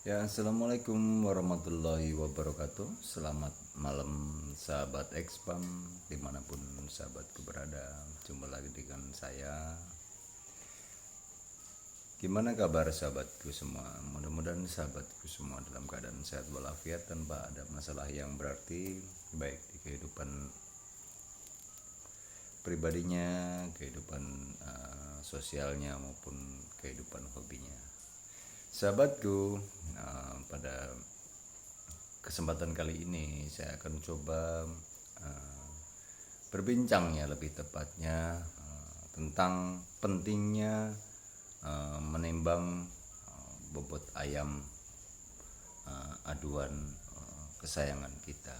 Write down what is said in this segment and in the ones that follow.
Ya, assalamualaikum warahmatullahi wabarakatuh. Selamat malam sahabat Expam dimanapun sahabatku berada. Jumpa lagi dengan saya. Gimana kabar sahabatku semua? Mudah-mudahan sahabatku semua dalam keadaan sehat walafiat tanpa ada masalah yang berarti baik di kehidupan pribadinya, kehidupan sosialnya maupun kehidupan hobinya. Sahabatku, pada kesempatan kali ini saya akan coba berbincang ya lebih tepatnya tentang pentingnya menimbang bobot ayam aduan kesayangan kita.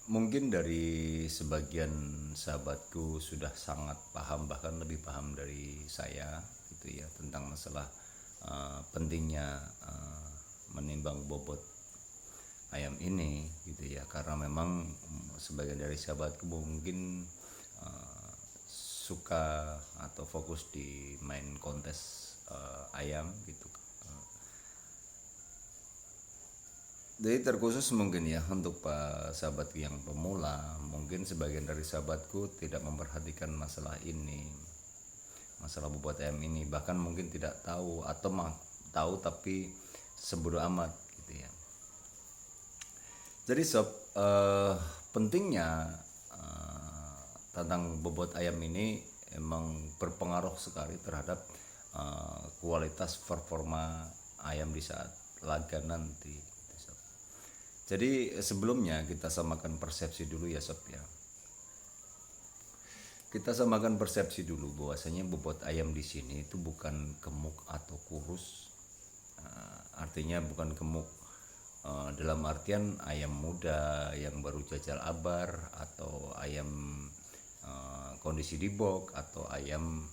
Mungkin dari sebagian sahabatku sudah sangat paham, bahkan lebih paham dari saya gitu ya, tentang masalah pentingnya menimbang bobot ayam ini gitu ya, karena memang sebagian dari sahabatku mungkin suka atau fokus di main kontes ayam gitu. Jadi terkhusus mungkin ya untuk pak sahabat yang pemula, mungkin sebagian dari sahabatku tidak memperhatikan masalah ini, masalah bobot ayam ini, bahkan mungkin tidak tahu atau tahu tapi sebodoh amat gitu ya. Jadi sob, pentingnya tentang bobot ayam ini emang berpengaruh sekali terhadap kualitas performa ayam di saat laga nanti. Jadi sebelumnya kita samakan persepsi dulu ya sob ya. Kita samakan persepsi dulu bahwasanya bobot ayam di sini itu bukan gemuk atau kurus. Artinya bukan gemuk dalam artian ayam muda yang baru jajal abar, atau ayam kondisi di box, atau ayam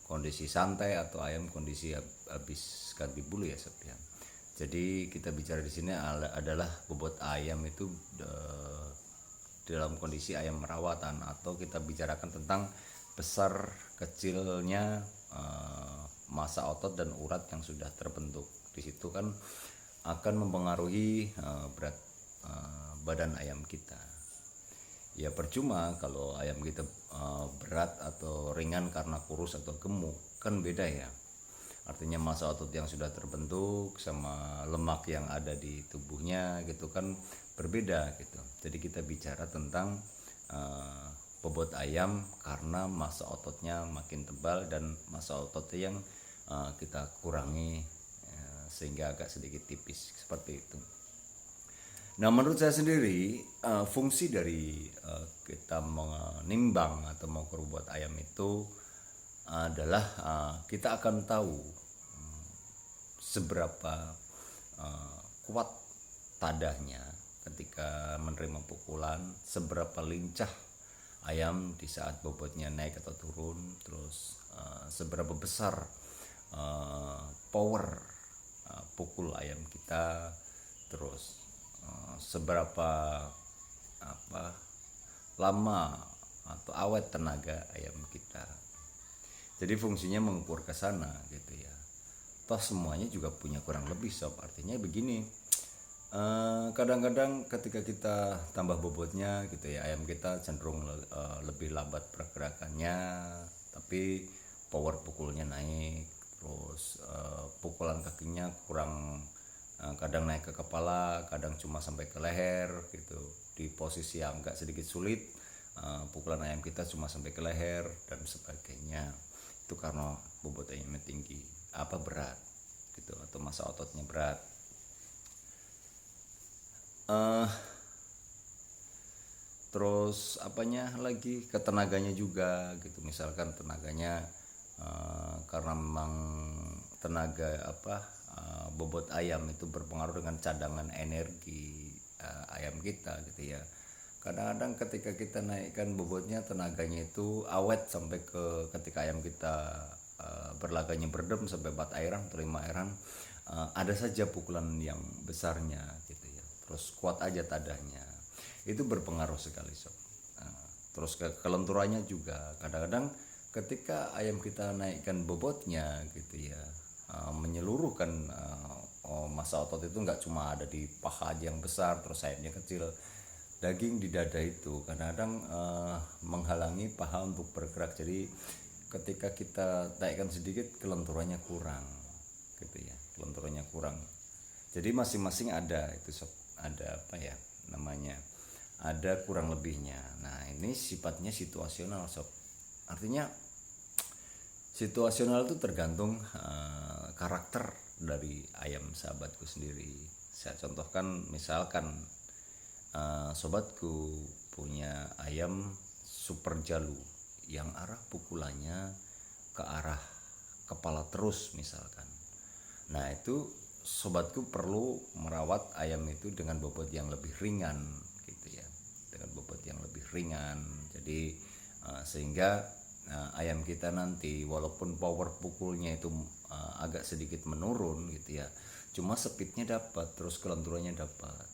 kondisi santai, atau ayam kondisi habis ganti bulu ya sob ya. Jadi kita bicara di sini adalah bobot ayam itu dalam kondisi ayam merawatan, atau kita bicarakan tentang besar kecilnya massa otot dan urat yang sudah terbentuk. Di situ kan akan mempengaruhi berat badan ayam kita. Ya percuma kalau ayam kita berat atau ringan karena kurus atau gemuk, kan beda ya. Artinya massa otot yang sudah terbentuk sama lemak yang ada di tubuhnya gitu kan berbeda gitu. Jadi kita bicara tentang bobot ayam karena massa ototnya makin tebal dan massa ototnya yang kita kurangi sehingga agak sedikit tipis seperti itu. Nah menurut saya sendiri fungsi dari kita menimbang atau mengukur bobot ayam itu adalah kita akan tahu seberapa kuat tadahnya ketika menerima pukulan, seberapa lincah ayam di saat bobotnya naik atau turun, terus seberapa besar power pukul ayam kita, terus seberapa lama atau awet tenaga ayam kita. Jadi fungsinya mengukur ke sana gitu ya. Toh semuanya juga punya kurang lebih sob. Artinya begini, kadang-kadang ketika kita tambah bobotnya gitu ya, ayam kita cenderung lebih lambat pergerakannya, tapi power pukulnya naik. Terus pukulan kakinya kurang, kadang naik ke kepala, kadang cuma sampai ke leher gitu. Di posisi yang agak sedikit sulit, pukulan ayam kita cuma sampai ke leher dan sebagainya. Itu karena bobot ayamnya tinggi, berat gitu, atau massa ototnya berat. Terus apanya lagi, ketenaganya juga gitu. Misalkan tenaganya karena memang tenaga bobot ayam itu berpengaruh dengan cadangan energi ayam kita gitu ya. Kadang-kadang ketika kita naikkan bobotnya, tenaganya itu awet sampai ke ketika ayam kita berlaganya berdem sampai 4 airan atau 5 airan, ada saja pukulan yang besarnya gitu ya. Terus kuat aja tadahnya. Itu berpengaruh sekali sob. Terus kelenturannya juga kadang-kadang ketika ayam kita naikkan bobotnya gitu ya, menyeluruhkan massa otot itu nggak cuma ada di paha aja yang besar terus sayapnya kecil, daging di dada itu kadang-kadang menghalangi paha untuk bergerak. Jadi ketika kita naikkan sedikit kelenturannya kurang gitu ya, kelenturannya kurang. Jadi masing-masing ada itu sob, ada apa ya namanya, ada kurang lebihnya. Nah ini sifatnya situasional sob, artinya situasional itu tergantung karakter dari ayam sahabatku sendiri. Saya contohkan, misalkan sobatku punya ayam super jalu yang arah pukulannya ke arah kepala terus misalkan. Nah itu sobatku perlu merawat ayam itu dengan bobot yang lebih ringan gitu ya, dengan bobot yang lebih ringan. Jadi sehingga ayam kita nanti walaupun power pukulnya itu agak sedikit menurun gitu ya, cuma speednya dapat, terus kelenturannya dapat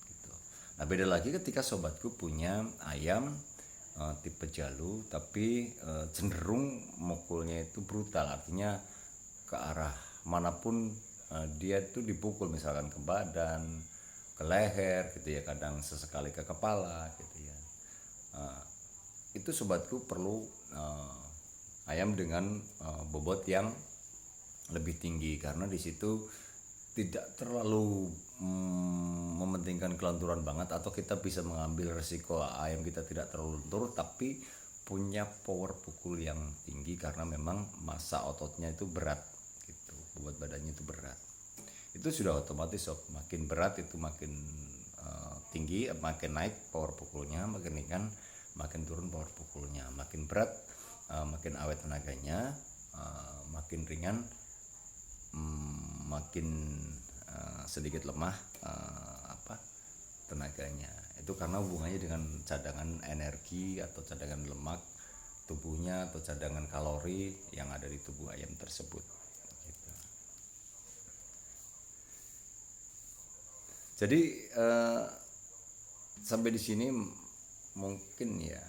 gitu. Nah beda lagi ketika sobatku punya ayam tipe jalu tapi cenderung mukulnya itu brutal, artinya ke arah manapun dia tuh dipukul, misalkan ke badan, ke leher gitu ya, kadang sesekali ke kepala gitu ya. Itu sobatku perlu ayam dengan bobot yang lebih tinggi, karena di situ tidak terlalu mementingkan kelenturan banget, atau kita bisa mengambil resiko ayam kita tidak terlalu lentur tapi punya power pukul yang tinggi karena memang massa ototnya itu berat gitu, bobot badannya itu berat. Itu sudah otomatis sob, makin berat itu makin tinggi, makin naik power pukulnya, makin ringan makin turun power pukulnya, makin berat makin awet tenaganya, makin ringan makin sedikit lemah tenaganya. Itu karena hubungannya dengan cadangan energi atau cadangan lemak tubuhnya atau cadangan kalori yang ada di tubuh ayam tersebut gitu. Jadi sampai di sini mungkin ya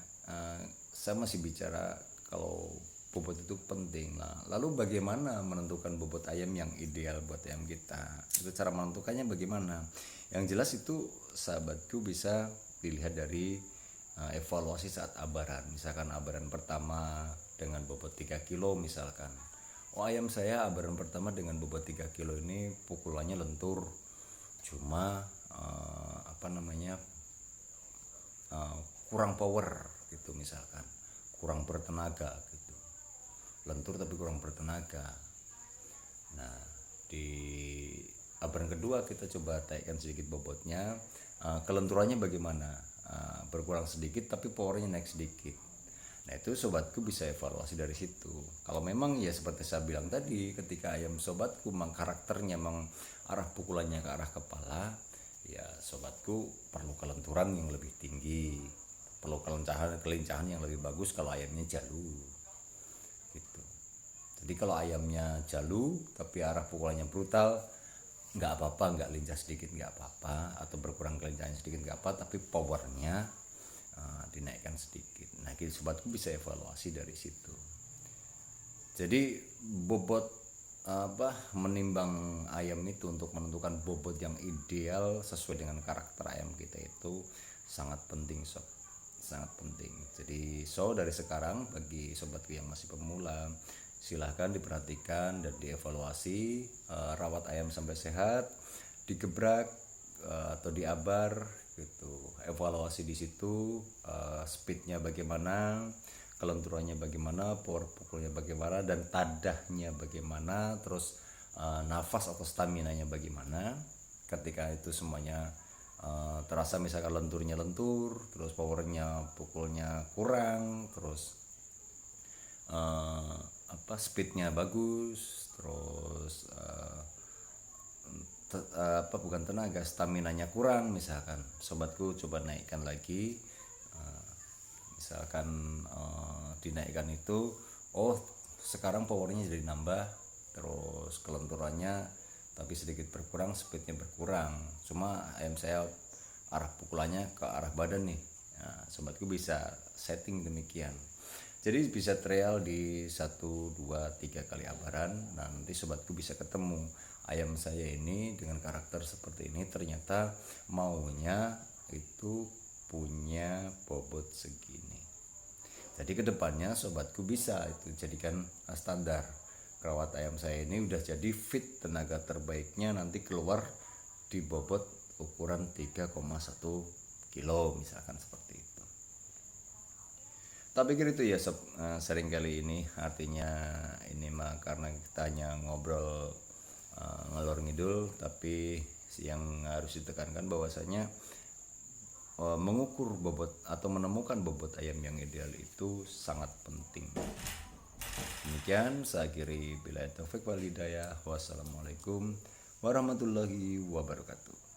saya masih bicara kalau bobot itu penting lah. Lalu bagaimana menentukan bobot ayam yang ideal buat ayam kita? Itu cara menentukannya bagaimana? Yang jelas itu sahabatku bisa dilihat dari evaluasi saat abaran. Misalkan abaran pertama dengan bobot 3 kilo misalkan. Oh ayam saya abaran pertama dengan bobot 3 kilo ini pukulannya lentur. Cuma kurang power gitu misalkan. Kurang bertenaga gitu. Lentur tapi kurang bertenaga. Nah di abaran kedua kita coba naikkan sedikit bobotnya, kelenturannya bagaimana, berkurang sedikit tapi powernya naik sedikit. Nah itu sobatku bisa evaluasi dari situ. Kalau memang ya seperti saya bilang tadi, ketika ayam sobatku memang karakternya memang arah pukulannya ke arah kepala, ya sobatku perlu kelenturan yang lebih tinggi, perlu kelincahan yang lebih bagus kalau ayamnya jalu gitu. Jadi kalau ayamnya jalu tapi arah pukulannya brutal, nggak apa-apa, nggak lincah sedikit nggak apa-apa, atau berkurang kelincahannya sedikit nggak apa, tapi powernya dinaikkan sedikit. Nah gitu sobatku bisa evaluasi dari situ. Jadi bobot menimbang ayam itu untuk menentukan bobot yang ideal sesuai dengan karakter ayam kita itu sangat penting sob, sangat penting. Jadi dari sekarang bagi sobatku yang masih pemula, silahkan diperhatikan dan dievaluasi, rawat ayam sampai sehat, digebrak atau diabar gitu. Evaluasi di situ, speednya bagaimana, kelenturannya bagaimana, power pukulnya bagaimana, dan tadahnya bagaimana, terus nafas atau staminanya bagaimana. Ketika itu semuanya terasa, misalkan lenturnya lentur, terus powernya pukulnya kurang, terus speednya bagus, terus bukan tenaga, staminanya kurang misalkan, sobatku coba naikkan lagi. Misalkan dinaikkan itu, oh sekarang powernya jadi nambah, terus kelenturannya tapi sedikit berkurang, speednya berkurang, cuma ayam saya arah pukulannya ke arah badan nih. Nah, sobatku bisa setting demikian. Jadi bisa trial di 1, 2, 3 kali abaran. Nah, nanti sobatku bisa ketemu ayam saya ini dengan karakter seperti ini, ternyata maunya itu punya bobot segini. Jadi kedepannya sobatku bisa itu jadikan standar, kerawat ayam saya ini udah jadi fit, tenaga terbaiknya nanti keluar di bobot ukuran 3,1 kilo misalkan seperti itu. Tak pikir itu ya sob, sering kali ini artinya ini mah karena kita hanya ngobrol ngelor ngidul, tapi yang harus ditekankan bahwasanya mengukur bobot atau menemukan bobot ayam yang ideal itu sangat penting. Demikian saya akhiri, bila taufik wal hidayah. Wassalamualaikum warahmatullahi wabarakatuh.